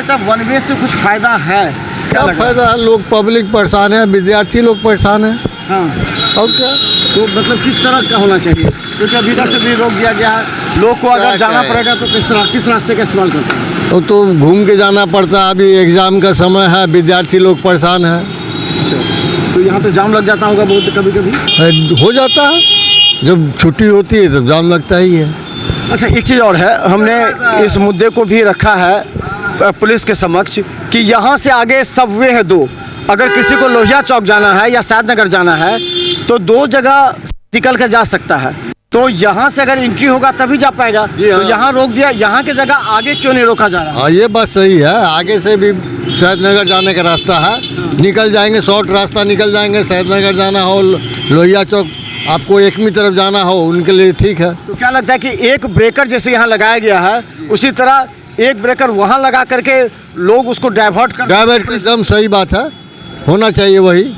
लगता है one way से कुछ फायदा है? क्या फायदा है? लोग पब्लिक परेशान है, विद्यार्थी लोग परेशान है। हाँ, और क्या? तो मतलब किस तरह का होना चाहिए? क्योंकि अभी इधर से भी रोक दिया गया है, लोग को अगर जाना पड़ेगा तो किस रास्ते का इस्तेमाल करते हैं? तो घूम के जाना पड़ता है, अभी एग्ज़ाम का समय है, विद्यार्थी लोग परेशान है। अच्छा, तो यहाँ पे जाम लग जाता होगा बहुत कभी कभी? हो जाता है, जब छुट्टी होती है तब जाम लगता ही है। अच्छा, एक चीज़ और है, हमने इस मुद्दे को भी रखा है पुलिस के समक्ष कि यहाँ से आगे सबवे है दो, अगर किसी को लोहिया चौक जाना है या शादनगर जाना है तो दो जगह निकल कर जा सकता है। तो यहाँ से अगर एंट्री होगा तभी जा पाएगा, तो यहाँ रोक दिया, यहाँ की जगह आगे क्यों नहीं रोका जा रहा? हाँ, ये बात सही है, आगे से भी शादनगर जाने का रास्ता है, निकल जाएंगे, शॉर्ट रास्ता निकल जाएंगे। शादनगर जाना हो, लोहिया चौक आपको एक ही तरफ जाना हो, उनके लिए ठीक है। तो क्या लगता है कि एक ब्रेकर जैसे यहाँ लगाया गया है उसी तरह एक ब्रेकर वहाँ लगा करके लोग उसको डाइवर्ट एकदम सही बात है, होना चाहिए वही।